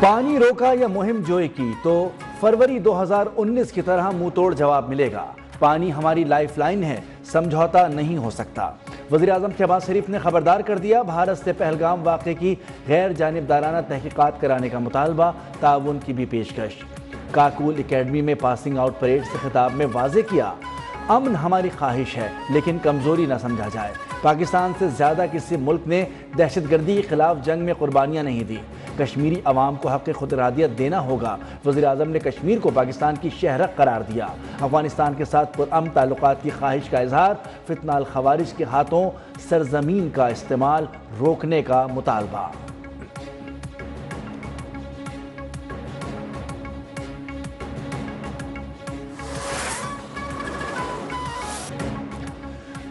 پانی روکا یا مہم جوئی کی تو فروری 2019 کی طرح منہ توڑ جواب ملے گا۔ پانی ہماری لائف لائن ہے، سمجھوتا نہیں ہو سکتا۔ وزیراعظم شہباز شریف نے خبردار کر دیا، بھارت سے پہلگام واقعے کی غیر جانبدارانہ تحقیقات کرانے کا مطالبہ، تعاون کی بھی پیشکش۔ کاکول اکیڈمی میں پاسنگ آؤٹ پریڈ سے خطاب میں واضح کیا، امن ہماری خواہش ہے لیکن کمزوری نہ سمجھا جائے۔ پاکستان سے زیادہ کسی ملک نے دہشت گردی کے خلاف جنگ میں قربانیاں نہیں دی۔ کشمیری عوام کو حق خود ارادیت دینا ہوگا۔ وزیراعظم نے کشمیر کو پاکستان کی شہرک قرار دیا۔ افغانستان کے ساتھ پرامن تعلقات کی خواہش کا اظہار، فتنہ الخوارج کے ہاتھوں سرزمین کا استعمال روکنے کا مطالبہ۔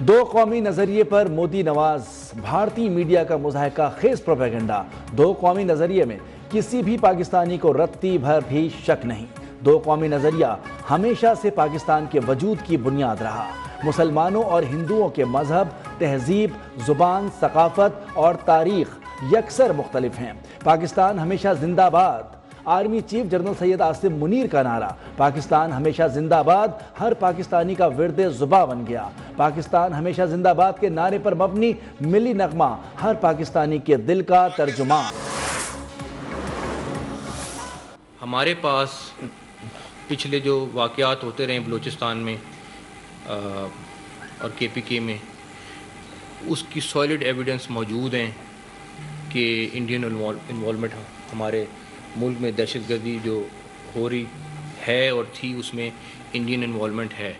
دو قومی نظریے پر مودی نواز بھارتی میڈیا کا مضحکہ خیز پروپیگنڈا۔ دو قومی نظریے میں کسی بھی پاکستانی کو رتی بھر بھی شک نہیں۔ دو قومی نظریہ ہمیشہ سے پاکستان کے وجود کی بنیاد رہا۔ مسلمانوں اور ہندوؤں کے مذہب، تہذیب، زبان، ثقافت اور تاریخ یکسر مختلف ہیں۔ پاکستان ہمیشہ زندہ باد۔ Army chief general Syed Asim Munir کا نعرہ پاکستان ہمیشہ زندہ باد ہر پاکستانی کا ورد زباں بن گیا۔ پاکستان ہمیشہ زندہ باد کے نعرے پر مبنی ملی نغمہ ہر پاکستانی کے دل کا ترجمان۔ ہمارے پاس پچھلے جو واقعات ہوتے رہے بلوچستان میں اور KPK میں، اس کی سالڈ ایویڈنس موجود ہیں کہ انڈین انوالومنٹ ہمارے ملک میں دہشت گردی جو ہو رہی ہے اور تھی، اس میں انڈین انوالومنٹ ہے۔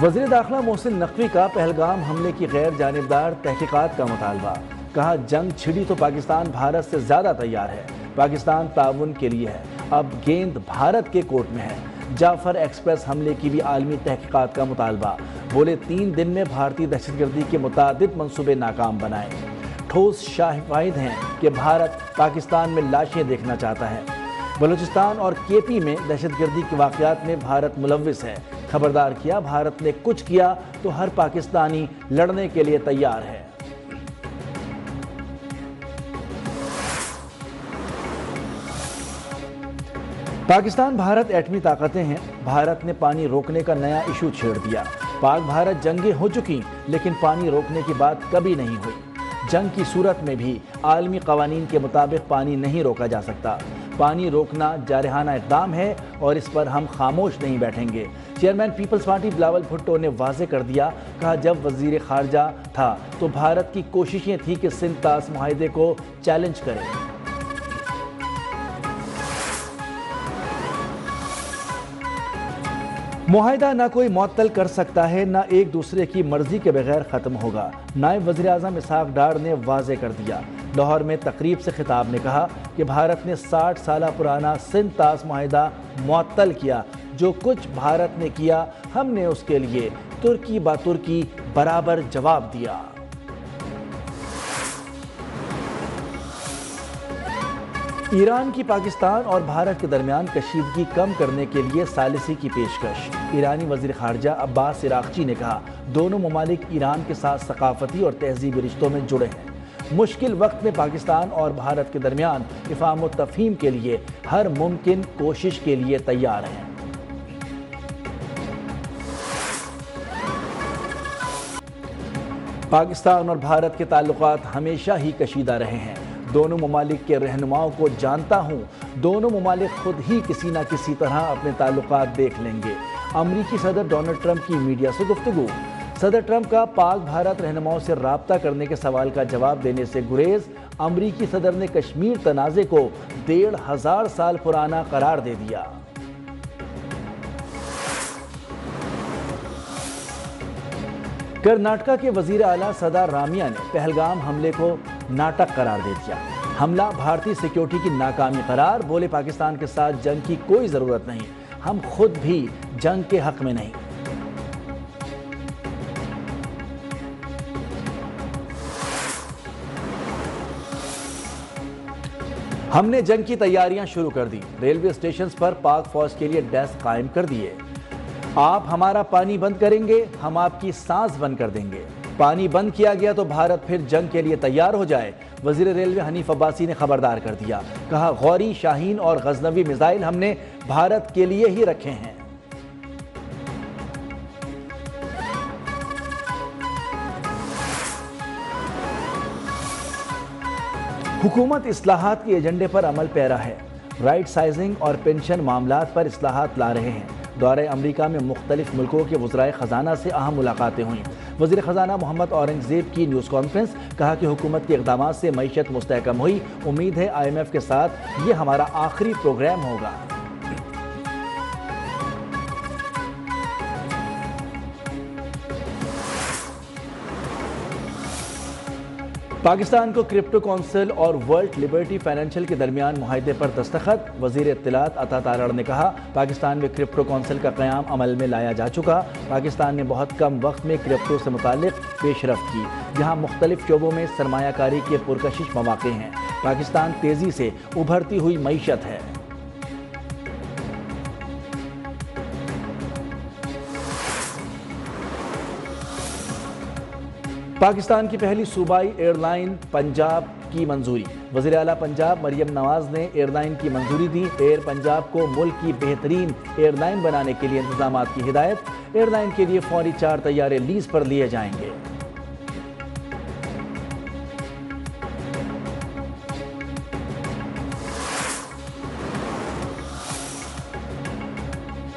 وزیر داخلہ محسن نقوی کا پہلگام حملے کی غیر جانبدار تحقیقات کا مطالبہ۔ کہا، جنگ چھڑی تو پاکستان بھارت سے زیادہ تیار ہے۔ پاکستان تعاون کے لیے ہے، اب گیند بھارت کے کورٹ میں ہے۔ جعفر ایکسپریس حملے کی بھی عالمی تحقیقات کا مطالبہ۔ بولے 3 دن میں بھارتی دہشت گردی کے متعدد منصوبے ناکام بنائے۔ ٹھوس شواہد ہیں کہ بھارت پاکستان میں لاشیں دیکھنا چاہتا ہے۔ بلوچستان اور KP میں دہشت گردی کے واقعات میں بھارت ملوث ہے۔ خبردار کیا، بھارت نے کچھ کیا تو ہر پاکستانی لڑنے کے لیے تیار ہے۔ پاکستان بھارت ایٹمی طاقتیں ہیں، بھارت نے پانی روکنے کا نیا ایشو چھیڑ دیا۔ پاک بھارت جنگیں ہو چکی لیکن پانی روکنے کی بات کبھی نہیں ہوئی۔ جنگ کی صورت میں بھی عالمی قوانین کے مطابق پانی نہیں روکا جا سکتا۔ پانی روکنا جارحانہ اقدام ہے اور اس پر ہم خاموش نہیں بیٹھیں گے۔ چیئرمین پیپلز پارٹی بلاول بھٹو نے واضح کر دیا، کہا جب وزیر خارجہ تھا تو بھارت کی کوششیں تھیں کہ سندھ طاس معاہدے کو چیلنج کرے۔ معاہدہ نہ کوئی معطل کر سکتا ہے، نہ ایک دوسرے کی مرضی کے بغیر ختم ہوگا۔ نائب وزیر اعظم اسحاق ڈار نے واضح کر دیا۔ لاہور میں تقریب سے خطاب میں کہا کہ بھارت نے 60 سالہ پرانا سندھ طاس معاہدہ معطل کیا۔ جو کچھ بھارت نے کیا، ہم نے اس کے لیے ترکی با ترکی برابر جواب دیا۔ ایران کی پاکستان اور بھارت کے درمیان کشیدگی کم کرنے کے لیے ثالثی کی پیشکش۔ ایرانی وزیر خارجہ عباس عراقچی نے کہا، دونوں ممالک ایران کے ساتھ ثقافتی اور تہذیبی رشتوں میں جڑے ہیں۔ مشکل وقت میں پاکستان اور بھارت کے درمیان افہام و تفہیم کے لیے ہر ممکن کوشش کے لیے تیار ہیں۔ پاکستان اور بھارت کے تعلقات ہمیشہ ہی کشیدہ رہے ہیں۔ دونوں ممالک کے رہنماؤں کو جانتا ہوں، دونوں ممالک خود ہی کسی نہ کسی طرح اپنے تعلقات دیکھ لیں گے۔ امریکی صدر ڈونلڈ ٹرمپ کی میڈیا سے گفتگو۔ صدر ٹرمپ کا پاک بھارت رہنماؤں سے رابطہ کرنے کے سوال کا جواب دینے سے گریز۔ امریکی صدر نے کشمیر تنازع کو 1500 سال پرانا قرار دے دیا۔ کرناٹکا کے وزیر اعلیٰ سدا رامیہ نے پہلگام حملے کو ناٹک قرار دے دیا۔ حملہ بھارتی سیکیورٹی کی ناکامی قرار، بولے پاکستان کے ساتھ جنگ کی کوئی ضرورت نہیں، ہم خود بھی جنگ کے حق میں نہیں۔ ہم نے جنگ کی تیاریاں شروع کر دی، ریلوے اسٹیشنز پر پاک فوج کے لیے ڈیسک قائم کر دیے۔ آپ ہمارا پانی بند کریں گے، ہم آپ کی سانس بند کر دیں گے۔ پانی بند کیا گیا تو بھارت پھر جنگ کے لیے تیار ہو جائے۔ وزیر ریلوے حنیف عباسی نے خبردار کر دیا، کہا غوری، شاہین اور غزنوی میزائل ہم نے بھارت کے لیے ہی رکھے ہیں۔ حکومت اصلاحات کے ایجنڈے پر عمل پیرا ہے۔ رائٹ سائزنگ اور پینشن معاملات پر اصلاحات لا رہے ہیں۔ دورہ امریکہ میں مختلف ملکوں کے وزرائے خزانہ سے اہم ملاقاتیں ہوئیں۔ وزیر خزانہ محمد اورنگزیب کی نیوز کانفرنس، کہا کہ حکومت کے اقدامات سے معیشت مستحکم ہوئی، امید ہے IMF کے ساتھ یہ ہمارا آخری پروگرام ہوگا۔ پاکستان کو کرپٹو کونسل اور ورلڈ لبرٹی فائنینشل کے درمیان معاہدے پر دستخط۔ وزیر اطلاعات عطا تارڑ نے کہا، پاکستان میں کرپٹو کونسل کا قیام عمل میں لایا جا چکا۔ پاکستان نے بہت کم وقت میں کرپٹو سے متعلق پیش رفت کی، جہاں مختلف شعبوں میں سرمایہ کاری کے پرکشش مواقع ہیں۔ پاکستان تیزی سے ابھرتی ہوئی معیشت ہے۔ پاکستان کی پہلی صوبائی ایئر لائن پنجاب کی منظوری۔ وزیر اعلیٰ پنجاب مریم نواز نے ایئر لائن کی منظوری دی۔ ایئر پنجاب کو ملک کی بہترین ایئر لائن بنانے کے لیے انتظامات کی ہدایت۔ ایئر لائن کے لیے فوری 4 طیارے لیز پر لیے جائیں گے۔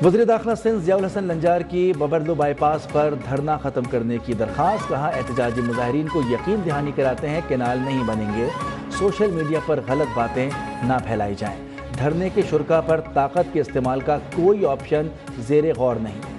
وزیر داخلہ سندھ ضیاء الحسن لنجار کی ببرلو بائی پاس پر دھرنا ختم کرنے کی درخواست، کہا احتجاجی مظاہرین کو یقین دہانی کراتے ہیں کینال نہیں بنیں گے، سوشل میڈیا پر غلط باتیں نہ پھیلائی جائیں۔ دھرنے کے شرکا پر طاقت کے استعمال کا کوئی آپشن زیر غور نہیں۔